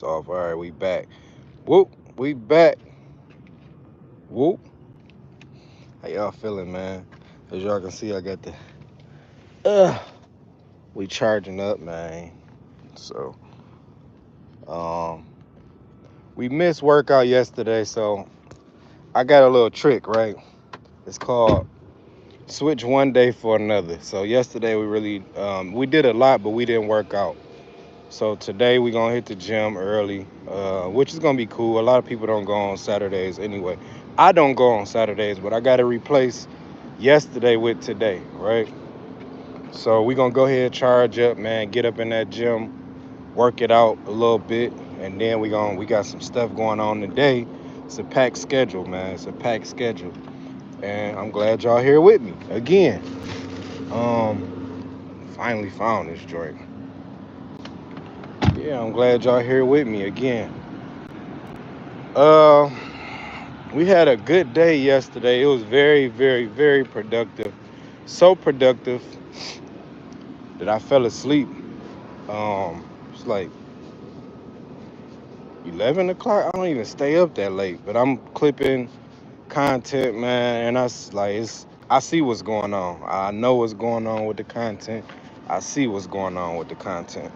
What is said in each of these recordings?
Off. All right, we back. Whoop, we back. Whoop. How y'all feeling, man? As y'all can see, I got the we charging up, man. So, um, we missed workout yesterday, so I got a little trick, right? It's called switch one day for another. So yesterday we did a lot, but we didn't work out. So today we gonna hit the gym early, which is gonna be cool. A lot of people don't go on Saturdays anyway. I don't go on Saturdays, but I gotta replace yesterday with today, right? So we gonna go ahead, charge up, man, get up in that gym, work it out a little bit, and then we got some stuff going on today. It's a packed schedule, man. It's a packed schedule. And I'm glad y'all here with me again. Finally found this joint. Yeah, I'm glad y'all here with me again. Uh, we had a good day yesterday. It was very, very, very productive. So productive that I fell asleep. It's like 11 o'clock. I don't even stay up that late, but I'm clipping content, man, and I see what's going on. I know what's going on with the content. I see what's going on with the content.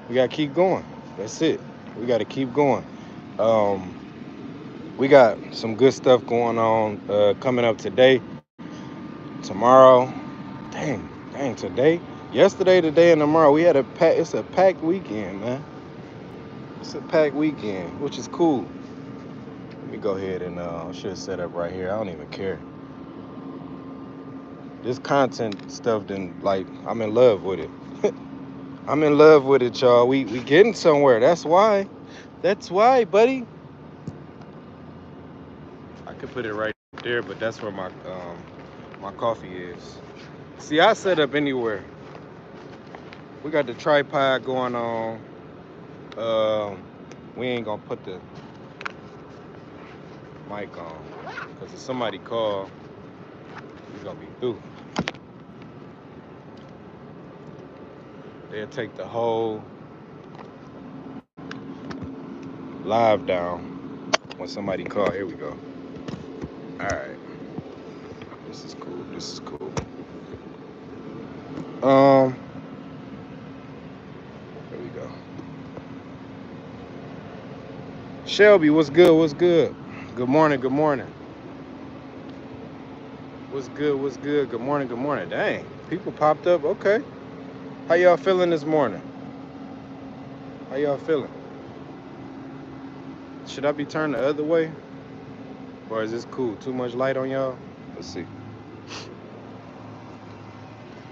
We gotta keep going. That's it. We gotta keep going. Um, we got some good stuff going on coming up today, tomorrow. Dang, today, yesterday, today, and tomorrow. We had a pack. It's a packed weekend, man. It's a packed weekend, which is cool. Let me go ahead and I should set up right here. I don't even care. This content stuff, then like I'm in love with it. I'm in love with it, y'all. We getting somewhere. That's why. That's why, buddy. I could put it right there, but that's where my coffee is. See, I set up anywhere. We got the tripod going on. Um, we ain't gonna put the mic on because if somebody call, we gonna be through. They'll take the whole live down when somebody call. Here we go. All right, this is cool. This is cool. Um, here we go. Shelby, what's good? What's good? Good morning. Good morning. What's good? What's good? Good morning. Good morning. Dang, people popped up. Okay. How y'all feeling this morning? How y'all feeling? Should I be turned the other way? Or is this cool? Too much light on y'all? Let's see.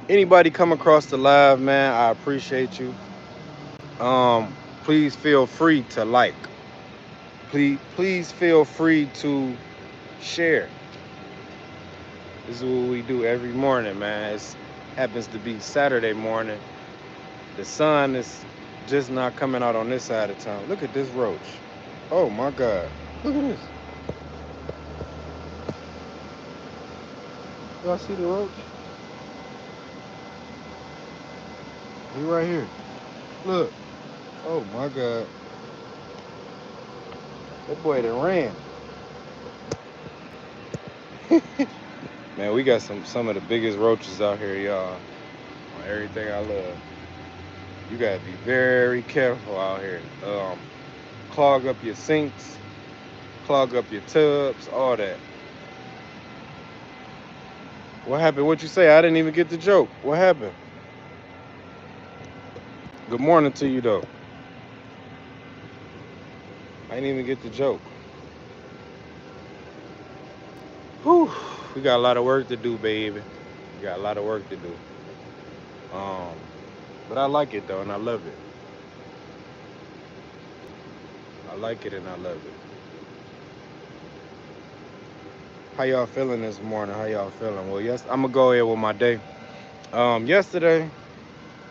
Anybody come across the live, man, I appreciate you. Please feel free to like. Please feel free to share. This is what we do every morning, man. It happens to be Saturday morning. The sun is just not coming out on this side of town. Look at this roach. Oh my God. Look at this. Y'all see the roach? He right here. Look. Oh my God. That boy done ran. Man, we got some of the biggest roaches out here, y'all. On everything I love. You gotta be very careful out here. Clog up your sinks, clog up your tubs, all that. What happened? What you say? I didn't even get the joke. What happened? Good morning to you though. I didn't even get the joke. Whew. We got a lot of work to do, baby. We got a lot of work to do. Um, but I like it though, and I love it. I like it and I love it. How y'all feeling this morning? How y'all feeling? Well, yes, I'm gonna go ahead with my day. Yesterday,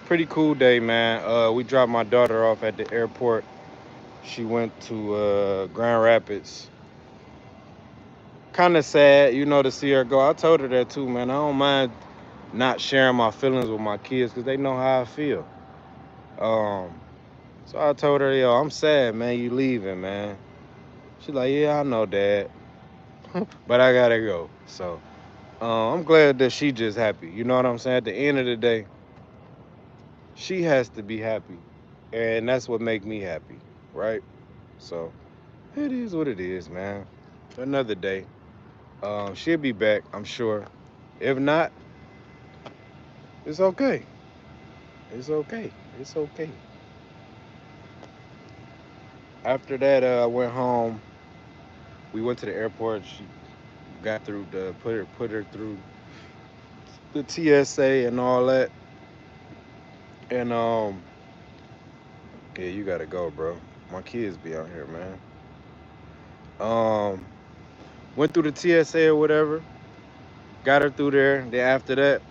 pretty cool day, man. We dropped my daughter off at the airport. She went to Grand Rapids. Kind of sad, to see her go. I told her that too, man. I don't mind not sharing my feelings with my kids because they know how I feel. Um, So I told her, yo, I'm sad, man, you leaving, man. She's like, yeah, I know, Dad, but I gotta go. So I'm glad that she just happy. You know what I'm saying? At the end of the day, she has to be happy, and that's what make me happy, right? So it is what it is, man. Another day. She'll be back, I'm sure. If not, it's okay. It's okay. It's okay. After that, I went home. We went to the airport. She got through the put her through the TSA and all that. And yeah, you gotta go, bro. My kids be out here, man. Um, went through the TSA or whatever. Got her through there. Then after that,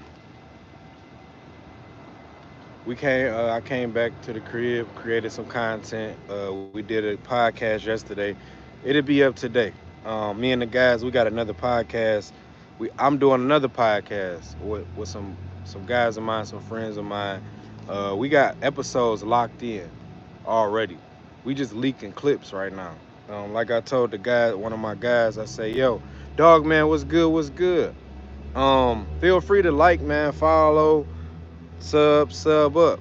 we came. I came back to the crib, created some content. We did a podcast yesterday. It'll be up today. Me and the guys, we got another podcast. I'm doing another podcast with some guys of mine, some friends of mine. We got episodes locked in already. We just leaking clips right now. Like I told the guy, one of my guys, I say, yo, dog man, what's good? What's good? Feel free to like, man, follow, sub up.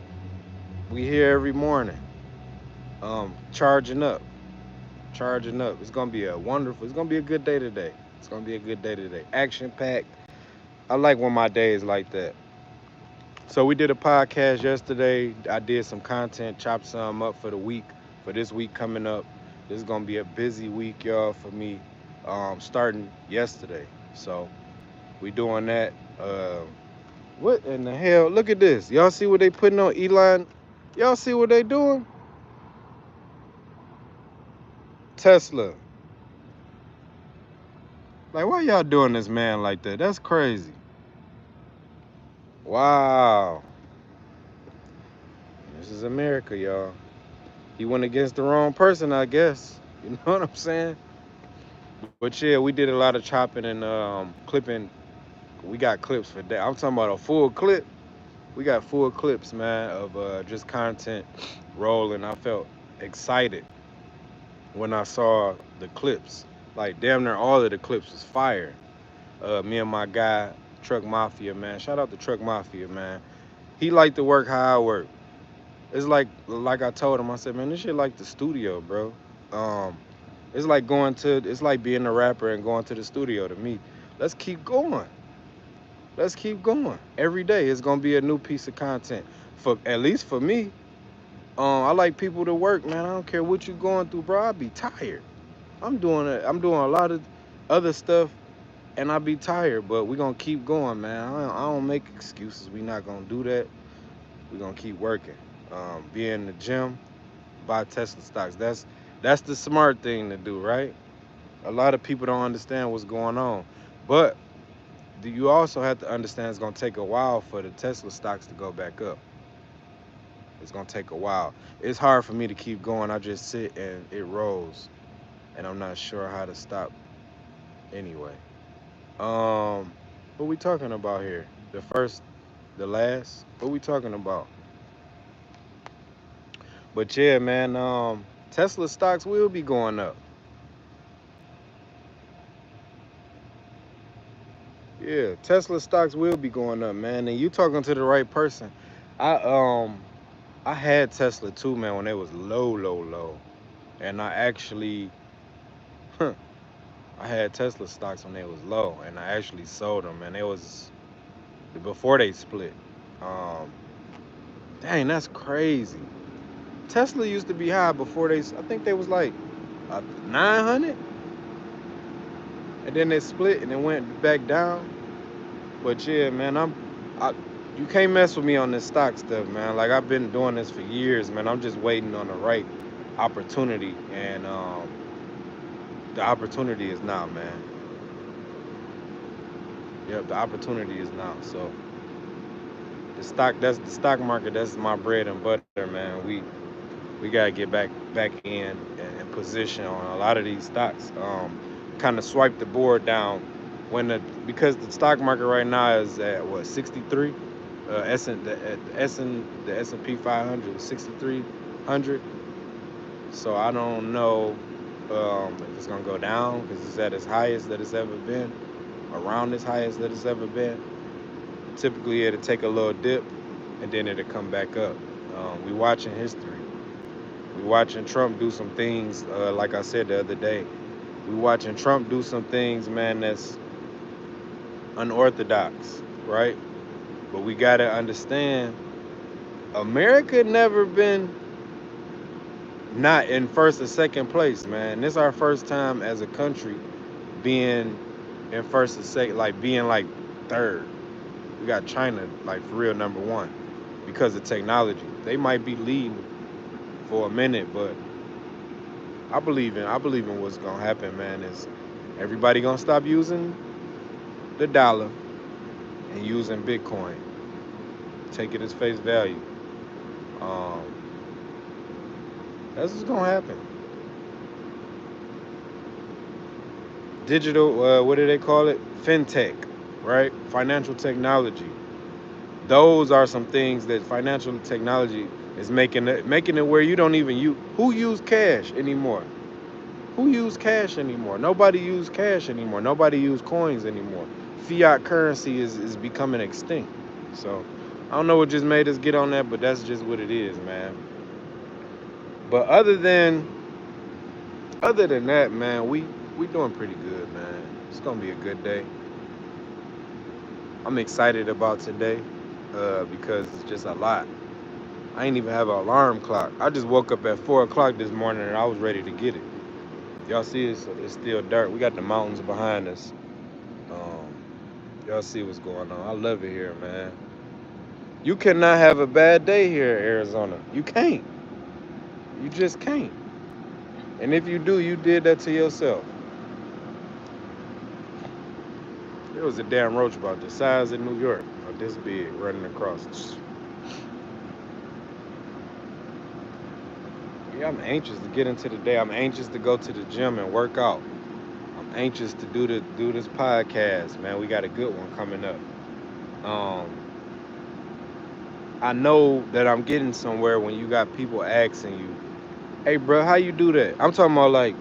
We here every morning. Charging up, charging up. It's gonna be a wonderful. It's gonna be a good day today. It's gonna be a good day today. Action packed. I like when my day is like that. So we did a podcast yesterday. I did some content, chopped some up for the week, for this week coming up. This is gonna be a busy week, y'all, for me. Starting yesterday. So we doing that. What in the hell? Look at this. Y'all see what they putting on Elon? Y'all see what they doing? Tesla. Like, why y'all doing this man like that? That's crazy. Wow. This is America, y'all. He went against the wrong person, I guess. You know what I'm saying? But yeah, we did a lot of chopping and clipping. We got clips for that. I'm talking about a full clip. We got full clips, man, of just content rolling. I felt excited when I saw the clips. Like, damn near all of the clips was fire. Me and my guy, Truck Mafia, man. Shout out to Truck Mafia, man. He liked to work how I work. It's like I told him, I said, man, this shit like the studio, bro. Um, it's like being a rapper and going to the studio to me. Let's keep going. Let's keep going. Every day it's gonna be a new piece of content. For at least for me. I like people to work, man. I don't care what you going through, bro. I be tired. I'm doing a lot of other stuff and I be tired, but we gonna keep going, man. I don't make excuses. We not gonna do that. We gonna keep working. Be in the gym, buy Tesla stocks. That's the smart thing to do, right? A lot of people don't understand what's going on, but you also have to understand it's gonna take a while for the Tesla stocks to go back up. It's gonna take a while. It's hard for me to keep going. I just sit and it rolls, and I'm not sure how to stop anyway. What we talking about here? The first, the last? What we talking about? But yeah, man, Tesla stocks will be going up. Yeah, Tesla stocks will be going up, man. And you talking to the right person. I I had Tesla too, man, when it was low, low, low. And I actually I had Tesla stocks when they was low and I actually sold them and it was before they split. Um Dang, that's crazy. Tesla used to be high before I think they was like 900 and then they split and it went back down. But yeah, man, I you can't mess with me on this stock stuff, man. Like I've been doing this for years, man. I'm just waiting on the right opportunity, and the opportunity is now, man. Yep, the opportunity is now. So that's the stock market. That's my bread and butter, man. We gotta get back in position on a lot of these stocks. Kind of swipe the board down when because the stock market right now is at what 63. The S and P 500 is 63. So I don't know if it's gonna go down because it's at its highest that it's ever been, around its highest that it's ever been. Typically, it'll take a little dip and then it'll come back up. We watching history. We watching Trump do some things. Like I said the other day, we watching Trump do some things, man. That's unorthodox, right? But we gotta understand, America never been not in first or second place, man. This is our first time as a country being in first or second, like being like third. We got China like for real number one because of technology. They might be leading for a minute, but I believe in what's gonna happen, man. Is everybody gonna stop using the dollar and using Bitcoin? Take it as face value. Um, that's what's gonna happen. Digital, what do they call it? FinTech, right? Financial technology. Those are some things that financial technology is making it where you don't even use cash anymore. Who use cash anymore? Nobody use cash anymore. Nobody use coins anymore. Fiat currency is becoming extinct. So I don't know what just made us get on that, but that's just what it is, man. But other than that, man, we doing pretty good, man. It's gonna be a good day. I'm excited about today because it's just a lot. I ain't even have an alarm clock. I just woke up at 4 o'clock this morning and I was ready to get it. Y'all see it's still dark. We got the mountains behind us. Um, y'all see what's going on. I love it here, man. You cannot have a bad day here in Arizona. You can't. You just can't. And if you do, you did that to yourself. There was a damn roach about the size of New York, or this big, running across. Yeah, I'm anxious to get into the day. I'm anxious to go to the gym and work out. I'm anxious to do this podcast, man. We got a good one coming up. Um, I know that I'm getting somewhere when you got people asking you, "Hey, bro, how you do that?" I'm talking about like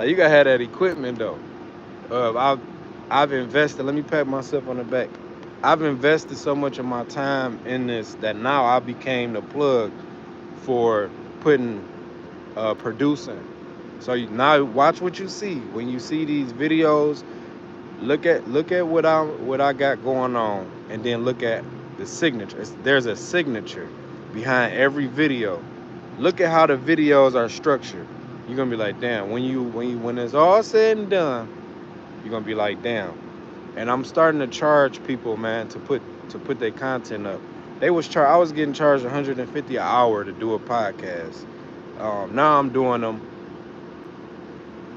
you gotta have that equipment though. I've invested. Let me pat myself on the back. I've invested so much of my time in this that now I became the plug for putting producing. So now watch what you see when you see these videos. Look at what I got going on, and then look at the signature. There's a signature behind every video. Look at how the videos are structured. You're gonna be like, damn. When it's all said and done, you're gonna be like, damn. And I'm starting to charge people, man, to put their content up. I was getting charged 150 an hour to do a podcast. Now I'm doing them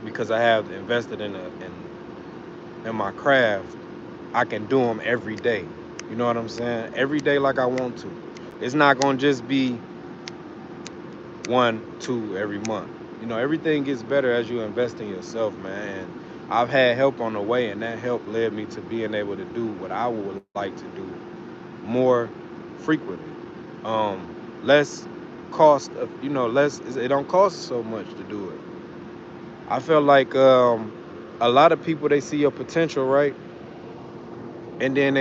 because I have invested in my craft. I can do them every day. You know what I'm saying? Every day like I want to. It's not gonna just be one, two every month. You know, everything gets better as you invest in yourself, man. And I've had help on the way, and that help led me to being able to do what I would like to do more frequently. Less cost of, less. It don't cost so much to do it. I feel like a lot of people, they see your potential, right? And then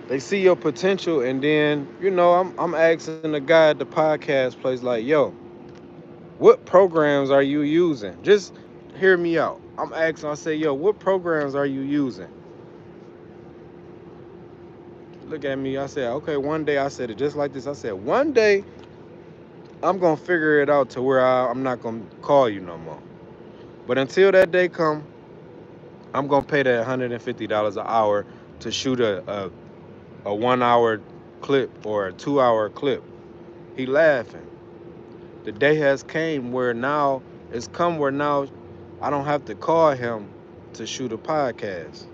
they see your potential, and then I'm asking the guy at the podcast place like, yo, what programs are you using? Just hear me out. I'm asking. I say, yo, what programs are you using? Look at me. I said, okay. One day, I said it just like this. I said, one day I'm gonna figure it out to where I'm not gonna call you no more. But until that day come, I'm gonna pay that $150 an hour to shoot a 1 hour clip or a 2 hour clip. He laughing. The day has came where now it's come where now I don't have to call him to shoot a podcast.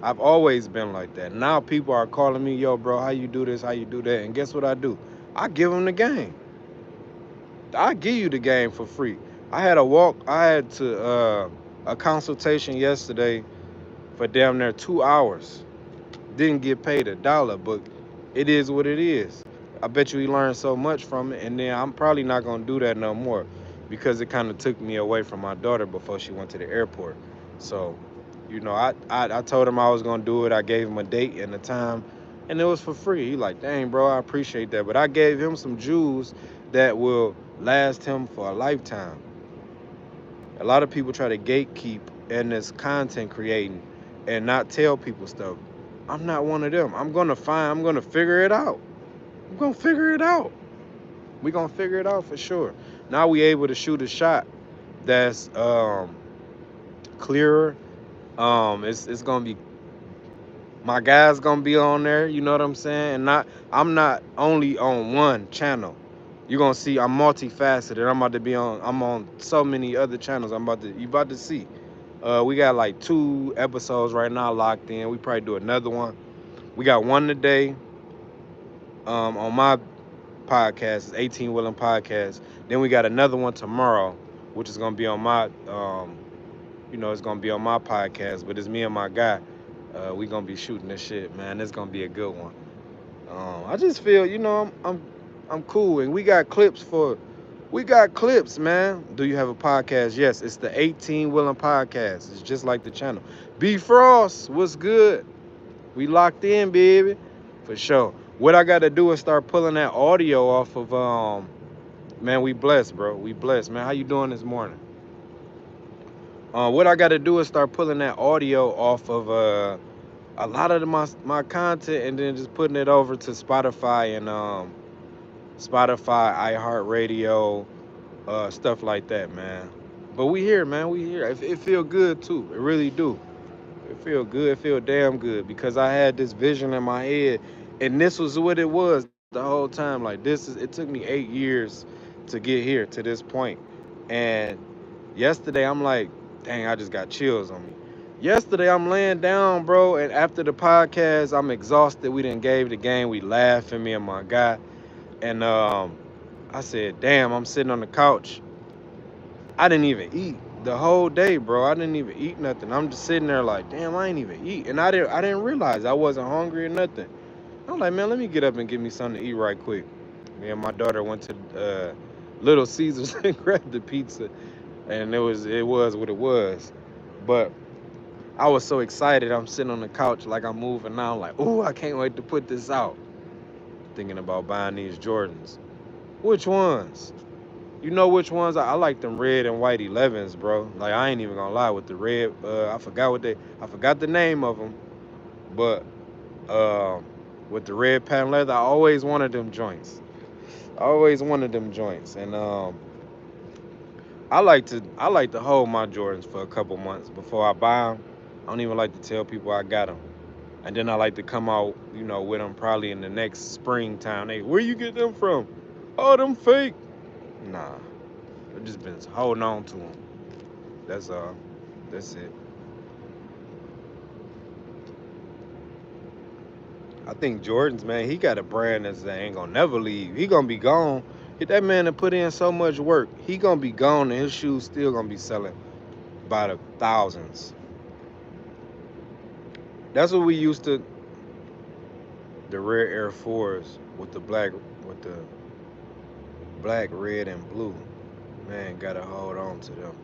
I've always been like that. Now people are calling me, yo, bro, how you do this? How you do that? And guess what I do? I give them the game. I give you the game for free. I had a consultation yesterday for damn near 2 hours. Didn't get paid $1, but it is what it is. I bet you he learned so much from it, and then I'm probably not gonna do that no more because it kind of took me away from my daughter before she went to the airport. So, I told him I was gonna do it. I gave him a date and a time, and it was for free. He like, dang, bro, I appreciate that, but I gave him some jewels that will last him for a lifetime. A lot of people try to gatekeep in this content creating and not tell people stuff. I'm not one of them. I'm gonna figure it out. I'm gonna figure it out. We gonna figure it out for sure. Now we able to shoot a shot that's clearer. It's gonna be my guys gonna be on there. You know what I'm saying? And not I'm not only on one channel. You're gonna see I'm multifaceted. I'm on so many other channels. You about to see. We got like 2 episodes right now locked in. We probably do another one. We got one today on my podcast. It's 8TeenWilln podcast. Then we got another one tomorrow, which is gonna be on my it's gonna be on my podcast, but it's me and my guy. We gonna be shooting this shit, man. It's gonna be a good one. I just feel, I'm cool, and we got clips, man. Do you have a podcast? Yes, it's the 8TeenWilln podcast. It's just like the channel. B Frost, what's good? We locked in, baby, for sure. What I got to do is start pulling that audio off of man. We blessed, bro. We blessed, man. How you doing this morning? What I got to do is start pulling that audio off of a lot of my content, and then just putting it over to Spotify and Spotify, iHeartRadio, stuff like that, man. But we here, man. We here. It feel good too. It really do. It feel good. It feel damn good because I had this vision in my head, and this was what it was the whole time. Like it took me 8 years to get here to this point, and yesterday I'm like, dang, I just got chills on me. Yesterday I'm laying down, bro, and after the podcast, I'm exhausted. We didn't gave the game. We laughing, me and my guy, and I said, damn, I'm sitting on the couch. I didn't even eat the whole day, bro. I didn't even eat nothing. I'm just sitting there like, damn, I ain't even eat. And I didn't realize I wasn't hungry or nothing. I'm like, man, let me get up and get me something to eat right quick. Me and my daughter went to Little Caesars and grabbed the pizza, and it was what it was. But I was so excited. I'm sitting on the couch like I'm moving now, like, ooh, I can't wait to put this out. Thinking about buying these Jordans. Which ones? You know which ones? I like them red and white 11s, bro. Like, I ain't even gonna lie, with the red. I forgot the name of them, but uh, with the red patent leather, I always wanted them joints. I always wanted them joints, and I like to hold my Jordans for a couple months before I buy them. I don't even like to tell people I got them, and then I like to come out, with them probably in the next springtime. Hey, where you get them from? Oh, them fake. Nah, I've just been holding on to them. That's all. That's it. I think Jordan's, man, he got a brand that ain't gonna never leave. He gonna be gone. Get that man to put in so much work. He gonna be gone, and his shoes still gonna be selling by the thousands. That's what we used to. The rare Air Force with the black, red, and blue. Man, gotta hold on to them.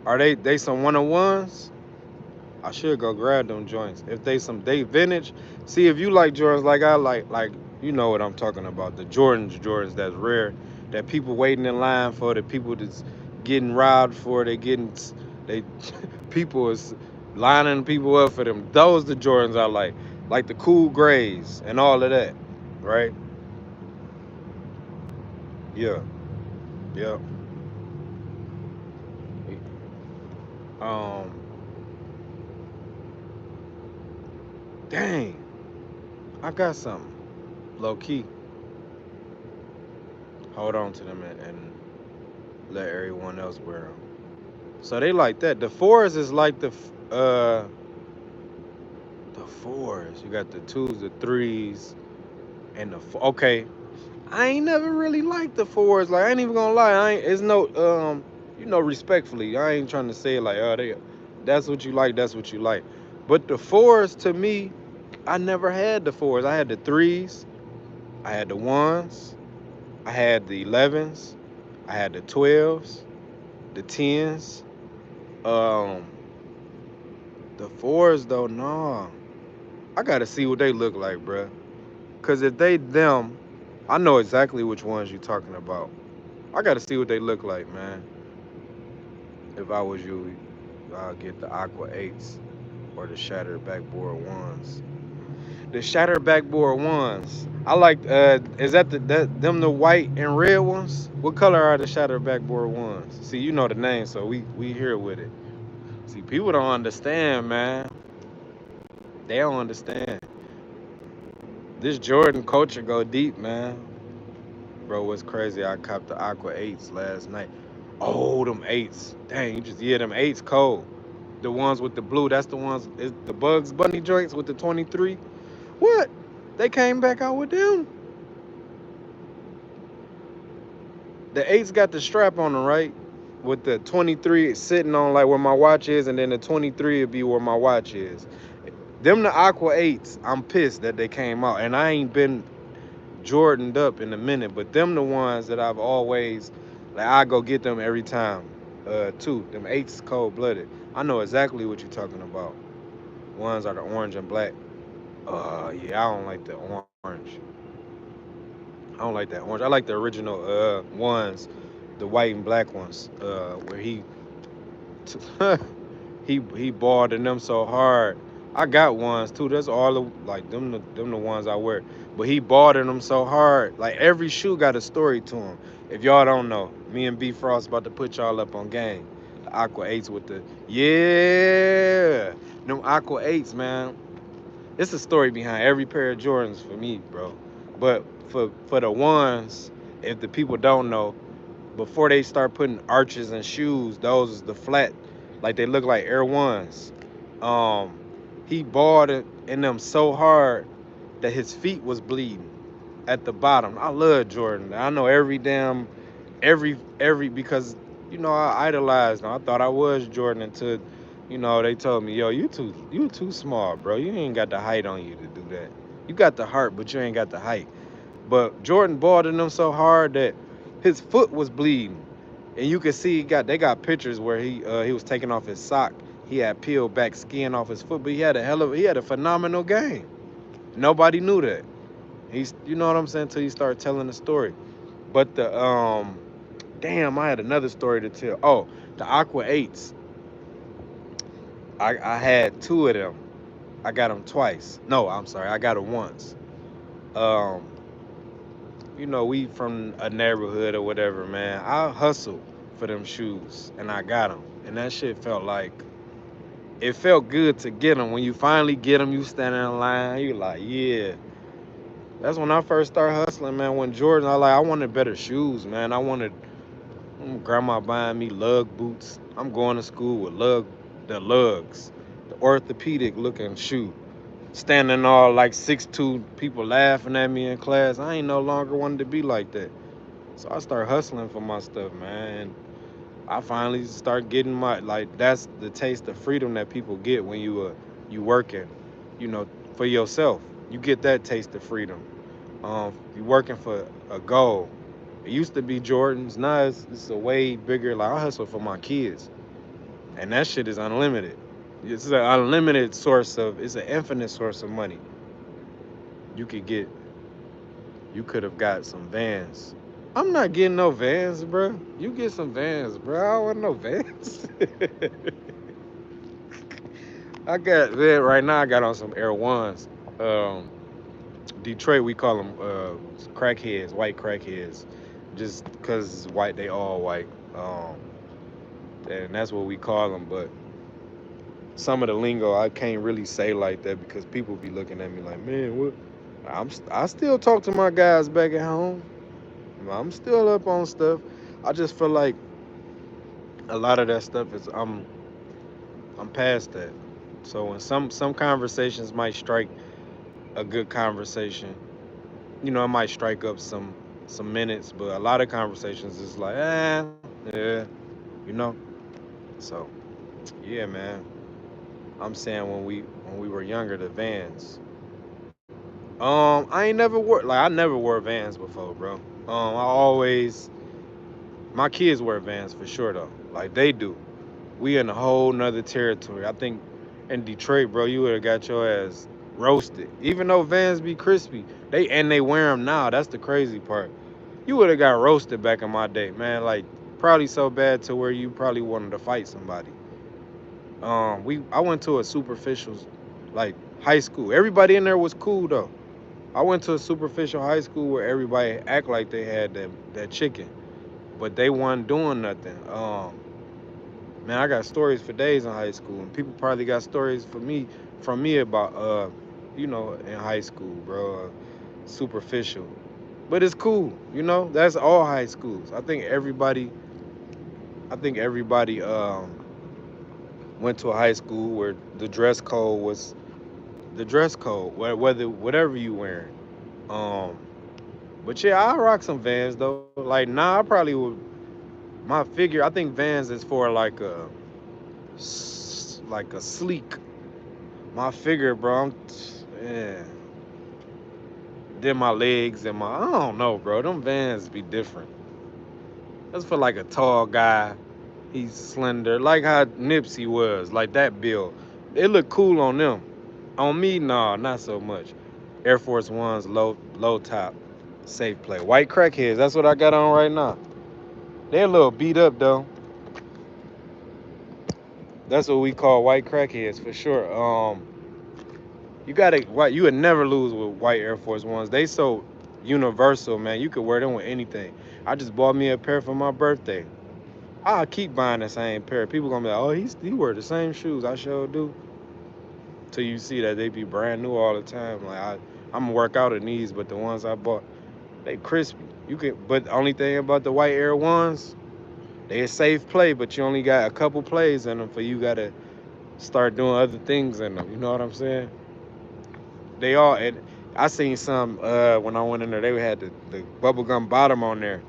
Are they some 101s? I should go grab them joints. If they vintage, see if you like Jordans like I like you know what I'm talking about. The Jordans that's rare, that people waiting in line for, the people that's getting robbed for, they people is lining people up for them. Those the Jordans I like the cool grays and all of that, right? Yeah, yeah. Um, dang, I got something low key. Hold on to them and let everyone else wear them. So they like that. The fours is like the fours. You got the twos, the threes, and okay. I ain't never really liked the fours. Like, I ain't even gonna lie. I ain't. It's no respectfully. I ain't trying to say like, oh, that's what you like. That's what you like. But the fours to me, I never had the fours. I had the threes. I had the ones, I had the 11s, I had the 12s, the 10s. Um, the fours though, nah. I gotta see what they look like, bruh. Cause if they them, I know exactly which ones you talking about. I gotta see what they look like, man. If I was you, I'll get the Aqua 8s or the Shattered Backboard ones. The Shattered Backboard ones. I like. Is that them the white and red ones? What color are the Shattered Backboard ones? See, you know the name, so we here with it. See, people don't understand, man. They don't understand. This Jordan culture go deep, man. Bro, what's crazy? I copped the Aqua 8s last night. Oh, them 8s. Dang, you just, yeah, them 8s cold. The ones with the blue, that's the ones, is the Bugs Bunny joints with the 23. What? They came back out with them? The 8s got the strap on them, right? With the 23 sitting on like where my watch is, and then the 23 would be where my watch is. Them the Aqua 8s, I'm pissed that they came out. And I ain't been Jordaned up in a minute, but them the ones that I've always, like, I go get them every time. Too. Them 8s cold blooded. I know exactly what you're talking about. Ones are the orange and black. Yeah, I don't like the orange. I don't like that orange. I like the original ones, the white and black ones. Where he balled in them so hard. I got ones too. That's all the, like them the ones I wear. But he balled in them so hard. Like every shoe got a story to him. If y'all don't know, me and B Frost about to put y'all up on game. The Aqua 8s with the yeah, them Aqua 8s, man. It's a story behind every pair of Jordans for me, bro. But for the ones, if the people don't know, before they start putting arches and shoes, those is the flat, like they look like Air Ones. Um, he balled it in them so hard that his feet was bleeding at the bottom. I love Jordan. I know every because I idolized him. I thought I was Jordan until they told me, yo, you too small, bro. You ain't got the height on you to do that. You got the heart, but you ain't got the height. But Jordan balled in them so hard that his foot was bleeding, and you could see they got pictures where he was taking off his sock. He had peeled back skin off his foot, but he had a phenomenal game. Nobody knew that. You know what I'm saying, till you start telling the story. But the damn, I had another story to tell. Oh, the Aqua 8s. I had two of them. I got them twice. No, I'm sorry, I got them once. Um, we from a neighborhood or whatever, man. I hustled for them shoes, and I got them. And that shit it felt good to get them. When you finally get them, you stand in line, you like, yeah. That's when I first started hustling, man. When Jordan, I wanted better shoes, man. Grandma buying me lug boots. I'm going to school with the lugs, the orthopedic looking shoe. Standing all like 6'2", people laughing at me in class. I ain't no longer wanted to be like that. So I start hustling for my stuff, man. I finally start getting that's the taste of freedom that people get when you working, you know, for yourself. You get that taste of freedom. You working for a goal. It used to be Jordans. Now it's a way bigger. Like I hustle for my kids, and that shit is unlimited. It's an unlimited source of. It's an infinite source of money. You could get. You could have got some Vans. I'm not getting no Vans, bro. You get some Vans, bro. I don't want no Vans. I got man, right now. I got on some Air Ones. Um, Detroit, we call them crackheads, white crackheads, just because it's white, they all white, and that's what we call them. But some of the lingo I can't really say like that because people be looking at me like, man, what? I still talk to my guys back at home. I'm still up on stuff. I just feel like a lot of that stuff is I'm past that. So when some conversations might strike a good conversation, it might strike up some minutes, but a lot of conversations is like, yeah, you know. So yeah, man. I'm saying when we were younger, the Vans. I ain't never wore like I never wore Vans before, bro. I always my kids wear Vans for sure though. Like they do. We in a whole nother territory. I think in Detroit, bro, you would have got your ass roasted. Even though Vans be crispy, they wear them now. That's the crazy part. You would have got roasted back in my day, man. Like probably so bad to where you probably wanted to fight somebody. I went to a superficial, like high school. Everybody in there was cool though. I went to a superficial high school where everybody act like they had that chicken, but they wasn't doing nothing. Man, I got stories for days in high school, and people probably got stories for me from me about in high school, bro. Superficial, but it's cool. That's all high schools. I think everybody went to a high school where the dress code was the dress code, whether whatever you wearing. Um, but yeah, I rock some Vans though. Like nah, I probably would. My figure, I think Vans is for like a sleek. My figure, bro. Yeah. Then my legs and I don't know, bro. Them Vans be different. That's for like a tall guy. He's slender, like how Nipsey was, like that build. It look cool on them. On me, nah, not so much. Air Force Ones, low top, safe play. White crackheads, that's what I got on right now. They a little beat up though. That's what we call white crackheads for sure. You would never lose with white Air Force Ones. They so universal, man. You could wear them with anything. I just bought me a pair for my birthday. I'll keep buying the same pair. People gonna be like, oh, he wear the same shoes. I sure do. Till you see that they be brand new all the time. Like I'm gonna work out in these, but the ones I bought, they crispy. But the only thing about the white Air Ones, they a safe play, but you only got a couple plays in them for you gotta start doing other things in them. You know what I'm saying? They all and I seen some when I went in there. They had the bubblegum bottom on there.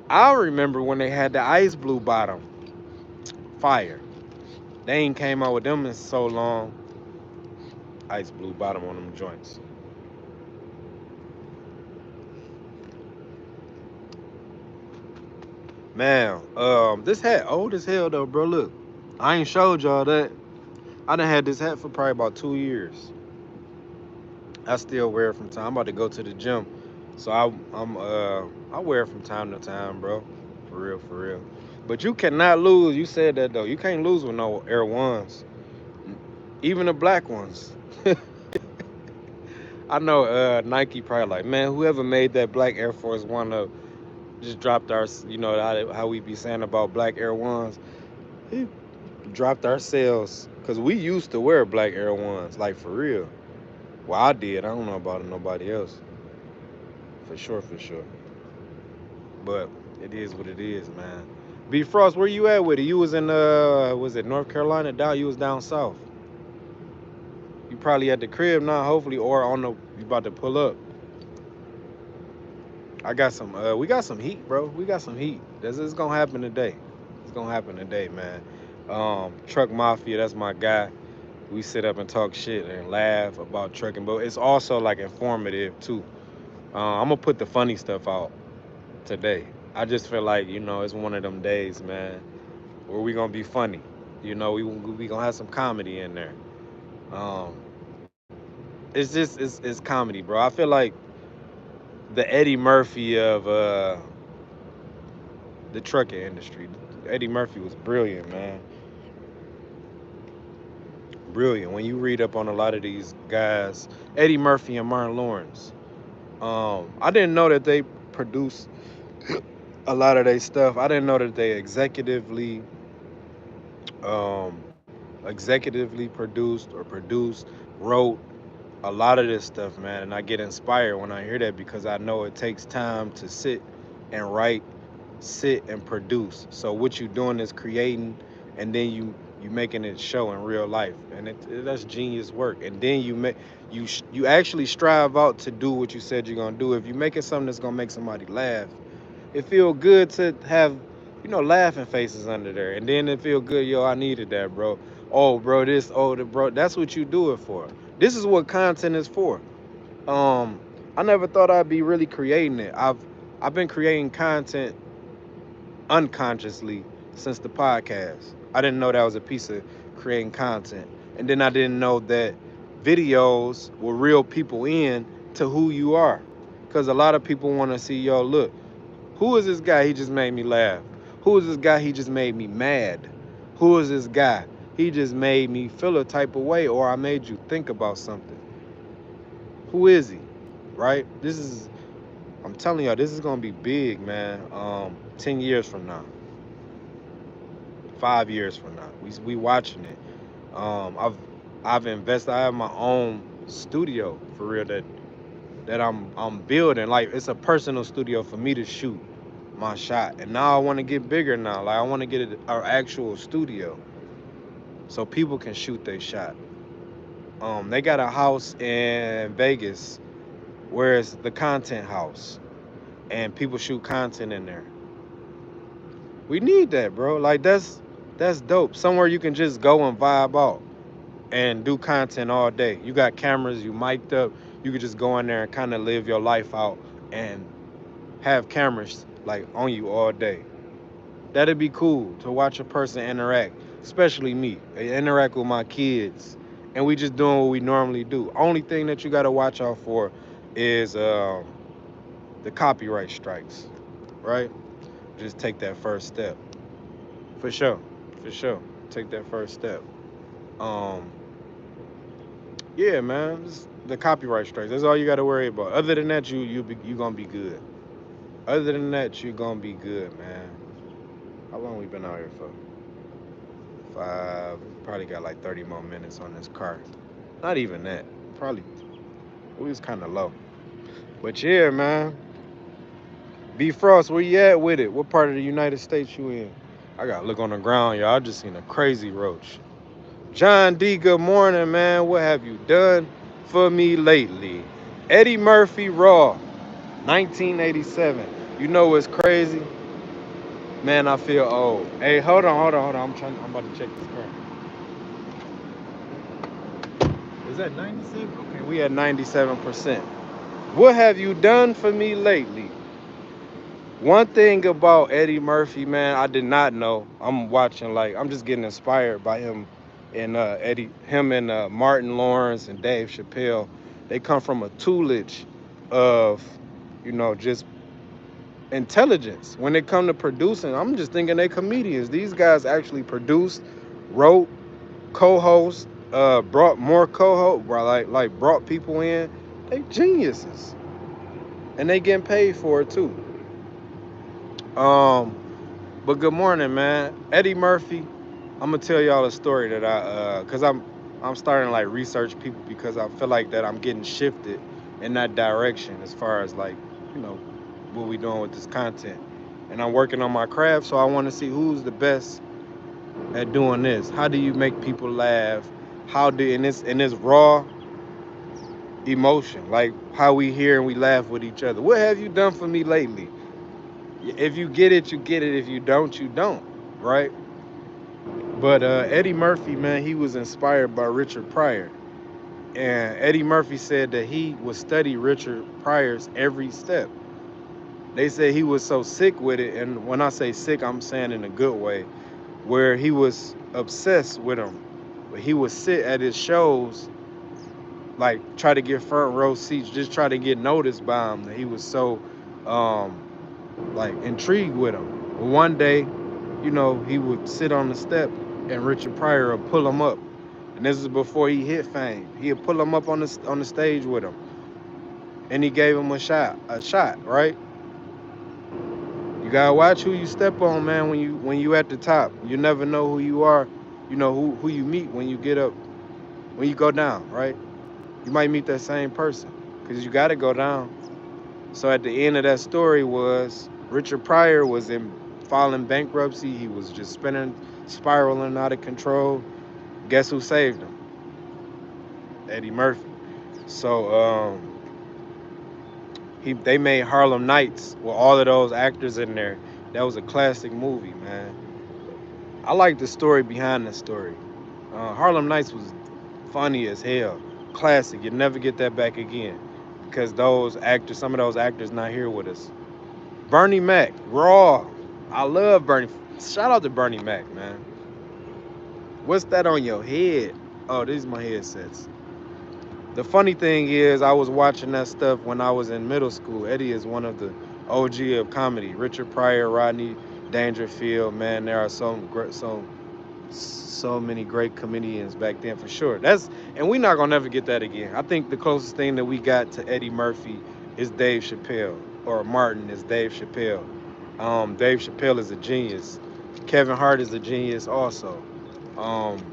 I remember when they had the ice blue bottom. Fire. They ain't came out with them in so long. Ice blue bottom on them joints. Man, this hat old as hell though, bro. Look, I ain't showed y'all that. I done had this hat for probably about 2 years. I still wear it from time. I'm about to go to the gym, so I wear it from time to time, bro. For real, for real. But you cannot lose. You said that though. You can't lose with no Air Ones, even the black ones. I know Nike probably like, man, whoever made that black Air Force One up just dropped our, how we be saying about black Air Ones. He dropped our sales because we used to wear black Air Ones, like for real. Well, I did. I don't know about nobody else. For sure, for sure. But it is what it is, man. B Frost, where you at with it? You was in was it North Carolina? Down you was down south. You probably at the crib now, hopefully, or on the you about to pull up. I got some we got some heat, bro. We got some heat. This is gonna happen today. It's gonna happen today, man. Truck Mafia, that's my guy. We sit up and talk shit and laugh about trucking, but it's also like informative too. I'm gonna put the funny stuff out today. I just feel like it's one of them days, man, where we gonna be funny. We gonna have some comedy in there. Um, it's comedy, bro. I feel like the Eddie Murphy of the trucking industry. Eddie Murphy was brilliant, man. Brilliant. When you read up on a lot of these guys, Eddie Murphy and Martin Lawrence. I didn't know that they produce a lot of their stuff. I didn't know that they um, executively produced, wrote a lot of this stuff, man. And I get inspired when I hear that because I know it takes time to sit and write, sit and produce. So what you doing is creating, and then you making it show in real life, and that's genius work. And then you actually strive out to do what you said you're gonna do. If you're making something that's gonna make somebody laugh, it feel good to have laughing faces under there, and then it feel good. Yo, I needed that, bro. Oh, bro, bro. That's what you do it for. This is what content is for. Um, I never thought I'd be really creating it. I've been creating content unconsciously since the podcast. I didn't know that was a piece of creating content. And then I didn't know that videos will reel people in to who you are. Because a lot of people want to see, yo, look, who is this guy? He just made me laugh. Who is this guy? He just made me mad. Who is this guy? He just made me feel a type of way, or I made you think about something. Who is he? Right? I'm telling y'all, this is going to be big, man. 10 years from now. 5 years from now. We watching it. I've invested. I have my own studio for real that I'm building. Like it's a personal studio for me to shoot my shot. And now I want to get bigger now. Like I want to get an actual studio so people can shoot their shot. They got a house in Vegas where it's the content house and people shoot content in there. We need that, bro. Like that's dope. Somewhere you can just go and vibe out and do content all day. You got cameras, you mic'd up, you could just go in there and kind of live your life out and have cameras like on you all day. That'd be cool to watch a person interact, especially me. I interact with my kids and we just doing what we normally do. Only thing that you got to watch out for is the copyright strikes, right? Just take that first step. For sure. For sure. Take that first step. Um, Yeah, man. Just the copyright strikes. That's all you got to worry about. Other than that, you gonna be good. Other than that, you gonna be good, man. How long we been out here for? Probably got like 30 more minutes on this car. Not even that. Probably we was kind of low. But yeah, man. B Frost, where you at with it? What part of the United States you in? I gotta look on the ground, y'all. I just seen a crazy roach. John D, good morning, man. What have you done for me lately? Eddie Murphy Raw, 1987. You know what's crazy? Man, I feel old. Hey, hold on. I'm about to check this car. Is that 97? Okay, we at 97%. What have you done for me lately? One thing about Eddie Murphy, man, I did not know. I'm just getting inspired by him and Martin Lawrence and Dave Chappelle. They come from a toolage of, just intelligence. When it come to producing, I'm just thinking they comedians. These guys actually produced, wrote, co-host, brought more co-hosts, brought people in. They geniuses, and they getting paid for it too. Um, but good morning, man. Eddie Murphy. I'm gonna tell y'all a story that cause I'm starting to like research people because I feel like that I'm getting shifted in that direction as far as like, you know, what we doing with this content. And I'm working on my craft, so I want to see who's the best at doing this. How do you make people laugh? How do in this raw emotion, like how we hear and we laugh with each other. What have you done for me lately? If you get it, you get it. If you don't, you don't, right? But Eddie Murphy, man, he was inspired by Richard Pryor. And Eddie Murphy said that he would study Richard Pryor's every step. They said he was so sick with it. And when I say sick, I'm saying in a good way, where he was obsessed with him. But he would sit at his shows, like try to get front row seats, just try to get noticed by him. He was so um, like intrigued with him. One day, he would sit on the step and Richard Pryor would pull him up. And this is before he hit fame. He'd pull him up on the stage with him. And he gave him a shot, right? You gotta watch who you step on, man, when you at the top. You never know who you are, who you meet when you get up, when you go down, right? You might meet that same person. Because you gotta go down. So at the end of that story was Richard Pryor was in filing bankruptcy. He was just spiraling out of control. Guess who saved him? Eddie Murphy. So they made Harlem Nights with all of those actors in there. That was a classic movie, man. I like the story behind the story. Harlem Nights was funny as hell. Classic. You'll never get that back again. because some of those actors not here with us. Bernie Mac, Raw. I love Bernie. Shout out to Bernie Mac, man. What's that on your head? Oh, these are my headsets. The funny thing is, I was watching that stuff when I was in middle school. Eddie is one of the OG of comedy. Richard Pryor, Rodney Dangerfield, man, there are so many great comedians back then for sure. And we're not gonna never get that again. I think the closest thing that we got to Eddie Murphy is Dave Chappelle, or Martin is Dave Chappelle. Dave Chappelle is a genius. Kevin Hart is a genius also. Um,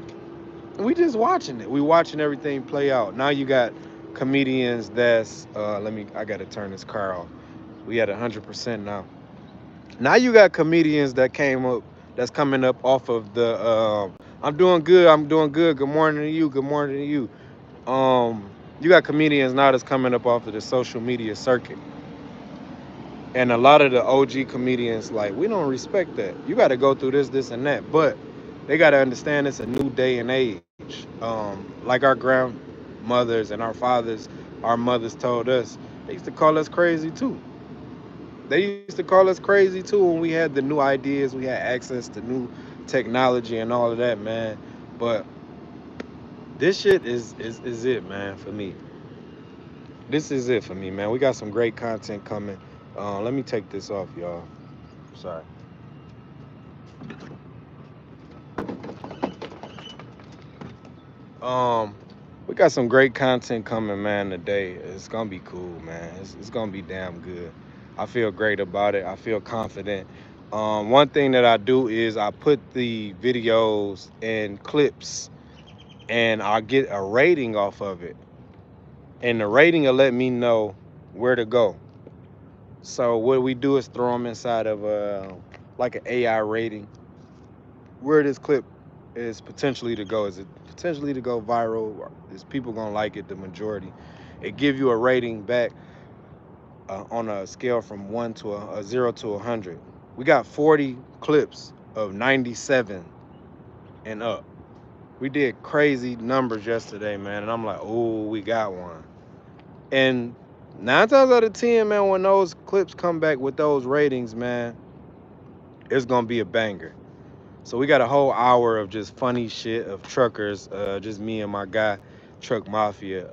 we just watching it. We watching everything play out. Now you got comedians that's I gotta turn this car off. We at 100% now. Now you got comedians that's coming up off of the I'm doing good, good morning to you, good morning to you. You got comedians now that's coming up off of the social media circuit. And a lot of the OG comedians, like, we don't respect that. You got to go through this, and that. But they got to understand it's a new day and age. Like our grandmothers and our mothers told us, they used to call us crazy too. They used to call us crazy too when we had the new ideas, we had access to new technology and all of that, man. But this shit is it, man, for me. This is it for me, man. We got some great content coming. Let me take this off, y'all. Sorry. Um, we got some great content coming, man, today. It's gonna be cool, man. It's gonna be damn good. I feel great about it. I feel confident. One thing that I do is I put the videos and clips and I get a rating off of it. And the rating will let me know where to go. So what we do is throw them inside of like an AI rating. Where this clip is potentially to go. Is it potentially to go viral? Is people gonna like it? The majority. It give you a rating back on a scale from a 0 to 100. We got 40 clips of 97 and up. We did crazy numbers yesterday, man, and I'm like, oh, we got one. And 9 times out of 10, man, when those clips come back with those ratings, man, it's gonna be a banger. So we got a whole hour of just funny shit of truckers, just me and my guy, Truck Mafia.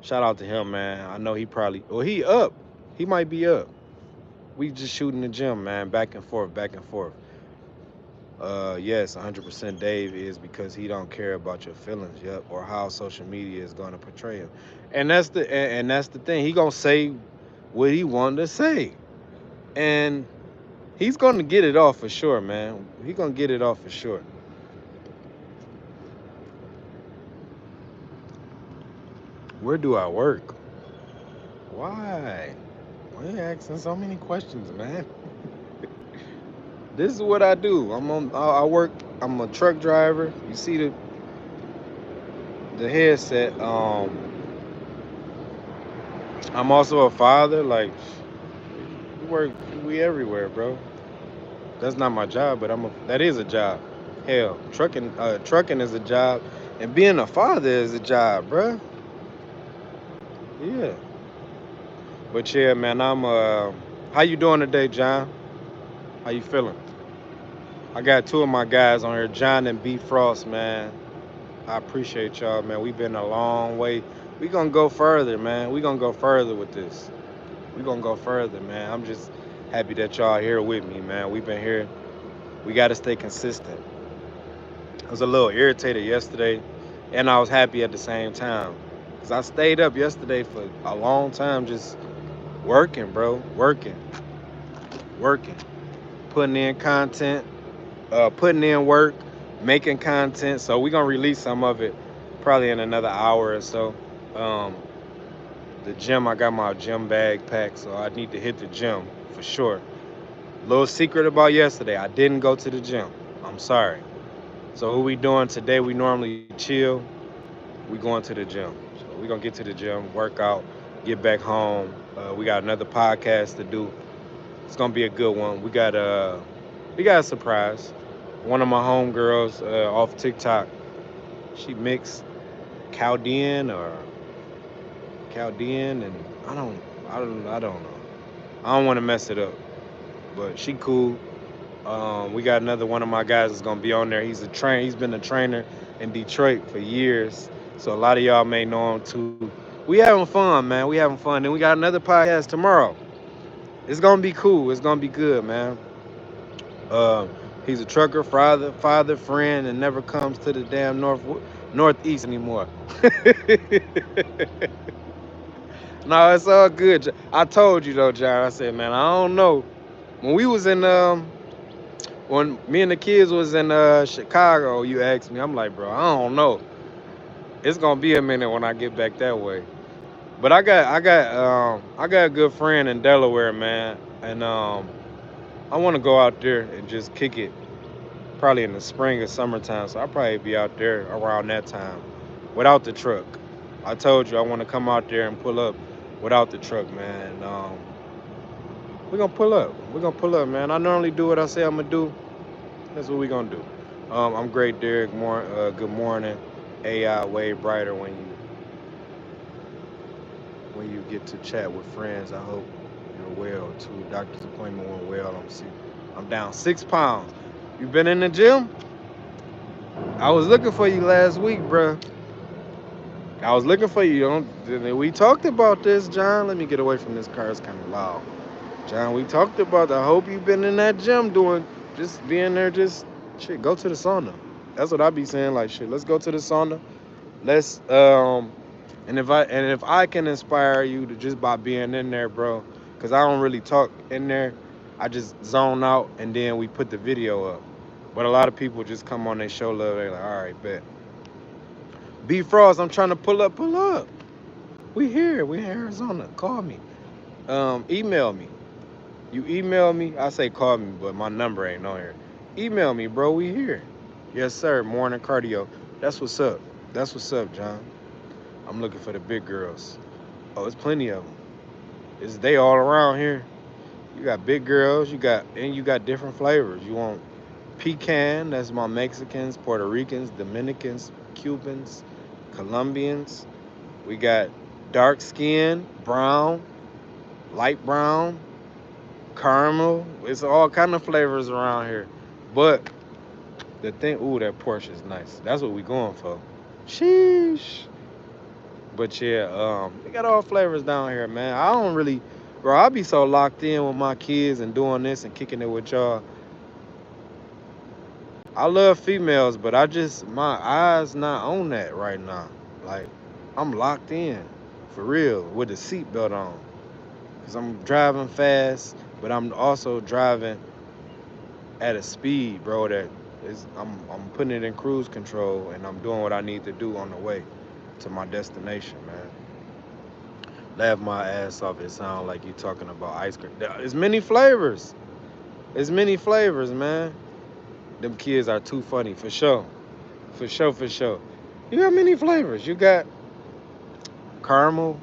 Shout out to him, man. I know he up. He might be up. We just shooting the gym, man, back and forth, back and forth. Yes, 100% Dave is because he don't care about your feelings, yep, or how social media is gonna portray him. And that's the thing. He gonna say what he wanted to say, and he's gonna get it off for sure, man. He gonna get it off for sure. Where do I work? Why? Why are you asking so many questions, man? This is what I do. I work. I'm a truck driver. You see the headset. I'm also a father. Like, we work. We everywhere, bro. That's not my job, but that is a job. Hell, trucking is a job, and being a father is a job, bro. Yeah. But yeah, man. How you doing today, John? How you feeling? I got two of my guys on here, John and B Frost, man. I appreciate y'all, man. We've been a long way. We gonna go further, man. We gonna go further with this. We gonna go further, man. I'm just happy that y'all here with me, man. We've been here. We gotta stay consistent. I was a little irritated yesterday, and I was happy at the same time. Cause I stayed up yesterday for a long time, just working, bro. Working, putting in content, putting in work, making content. So we're gonna release some of it probably in another hour or so. Um, the gym, I got my gym bag packed, so I need to hit the gym for sure. Little secret about yesterday, I didn't go to the gym. I'm sorry. So what we doing today? We normally chill. We going to the gym. So we gonna get to the gym, work out, get back home. We got another podcast to do. It's gonna be a good one. We got a surprise. One of my homegirls off TikTok, she mixed Chaldean or Chaldean, and I don't know. I don't want to mess it up, but she cool. We got another one of my guys that's gonna be on there. He's been a trainer in Detroit for years, so a lot of y'all may know him too. We having fun, man. We having fun. Then we got another podcast tomorrow. It's gonna be cool. It's gonna be good, man. Uh, he's a trucker, father, friend, and never comes to the damn northeast anymore. No, it's all good. I told you though, John. I said, man, I don't know. When we was in when me and the kids was in Chicago, you asked me, I'm like, bro, I don't know. It's gonna be a minute when I get back that way. But I got a good friend in Delaware, man, and I want to go out there and just kick it, probably in the spring or summertime. So I'll probably be out there around that time, without the truck. I told you I want to come out there and pull up without the truck, man. We're gonna pull up. We're gonna pull up, man. I normally do what I say I'm gonna do. That's what we gonna do. I'm great, Derek. Good morning. AI way brighter when you get to chat with friends. I hope you're well too. Doctor's appointment went well. I'm down 6 pounds. You been in the gym? I was looking for you last week, bruh. I was looking for you. We talked about this, John. Let me get away from this car. It's kind of loud. John, we talked about. I hope you've been in that gym just being there. Just shit. Go to the sauna. That's what I be saying. Like shit. Let's go to the sauna. Let's and if I can inspire you to just by being in there, bro, because I don't really talk in there. I just zone out and then we put the video up. But a lot of people just come on, they show love. They're like, all right, bet. B Frost, I'm trying to pull up, pull up. We here. We in Arizona. Call me. Email me. You email me. I say call me, but my number ain't on here. Email me, bro. We here. Yes, sir. Morning cardio. That's what's up. That's what's up, John. I'm looking for the big girls. Oh, it's plenty of them. They all around here. You got big girls. You got different flavors. You want pecan? That's my Mexicans, Puerto Ricans, Dominicans, Cubans, Colombians. We got dark skin, brown, light brown, caramel. It's all kind of flavors around here. But the thing, ooh, that Porsche is nice. That's what we going for. Sheesh. But yeah, we got all flavors down here, man. I don't really, bro, I be so locked in with my kids and doing this and kicking it with y'all. I love females, but my eyes not on that right now. Like, I'm locked in, for real, with the seatbelt on. Because I'm driving fast, but I'm also driving at a speed, bro, I'm putting it in cruise control and I'm doing what I need to do on the way to my destination, man. Laugh my ass off. It sounds like you talking about ice cream. There's many flavors. There's many flavors, man. Them kids are too funny, for sure. For sure, for sure. You got many flavors. You got caramel,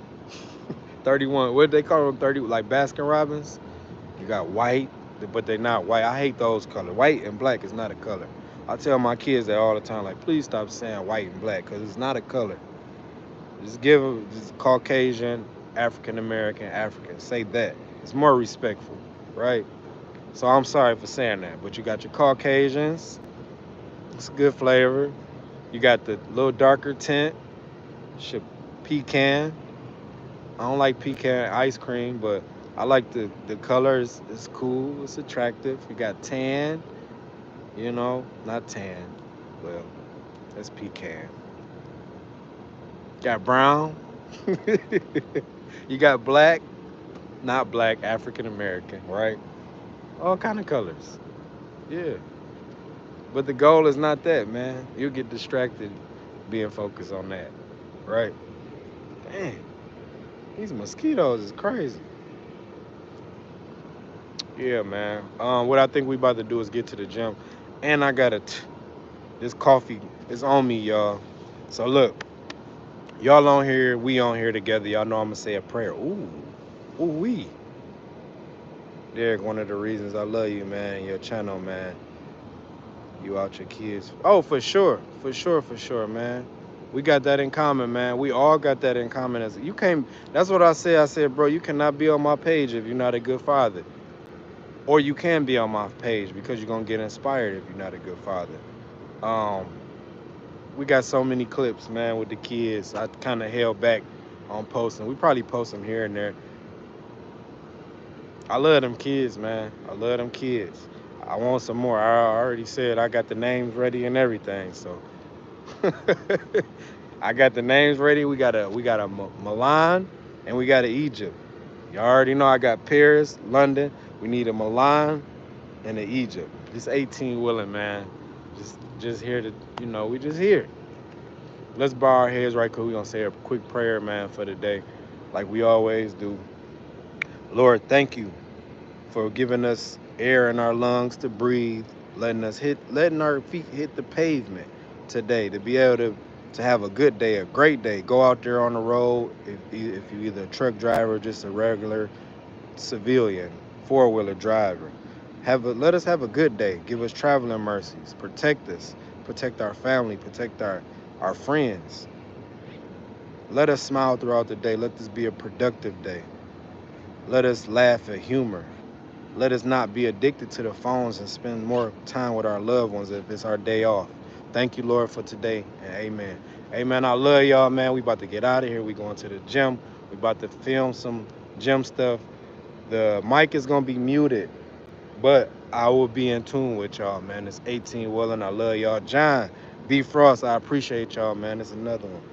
31. What they call them? 30, like Baskin Robbins. You got white, but they're not white. I hate those colors. White and black is not a color. I tell my kids that all the time. Like, please stop saying white and black because it's not a color. Just give them just Caucasian, African American, African. Say that. It's more respectful, right? So I'm sorry for saying that. But you got your Caucasians. It's a good flavor. You got the little darker tint. Pecan. I don't like pecan ice cream, but I like the color. It's cool. It's attractive. You got tan. Not tan. Well, that's pecan. Got brown. You got black. Not black, African American, right? All kind of colors. Yeah. But the goal is not that, man. You'll get distracted being focused on that, right? Dang, these mosquitoes is crazy. Yeah, man. What I think we about to do is get to the gym. And I got this coffee is on me, y'all. So look, y'all on here, we on here together. Y'all know I'm gonna say a prayer. We. Derek, one of the reasons I love you, man, your channel, man. You out your kids. Oh, for sure, man. We got that in common, man. We all got that in common. As you can't. That's what I said. I said, bro, you cannot be on my page if you're not a good father, or you can be on my page because you're gonna get inspired if you're not a good father. Um, we got so many clips, man, with the kids. I kind of held back on posting. We probably post them here and there. I love them kids, man. I love them kids. I want some more. I already said I got the names ready and everything. So I got the names ready. We got a Milan and we got a Egypt. You already know I got Paris, London. We need a Milan and a Egypt. This 18 willing, man. Just here to, we just here. Let's bow our heads right quick. We're gonna say a quick prayer, man, for the day, like we always do. Lord, thank you for giving us air in our lungs to breathe, letting our feet hit the pavement today to be able to have a good day, a great day. Go out there on the road. If you either a truck driver, or just a regular civilian, four-wheeler driver, let us have a good day. Give us traveling mercies. Protect us. Protect our family. Protect our friends. Let us smile throughout the day. Let this be a productive day. Let us laugh at humor. Let us not be addicted to the phones and spend more time with our loved ones if it's our day off. Thank you, Lord, for today, and amen. Amen. I love y'all, man. We about to get out of here. We going to the gym. We about to film some gym stuff. The mic is going to be muted, but I will be in tune with y'all, man. It's 18 Willing. I love y'all. John B. Frost, I appreciate y'all, man. It's another one.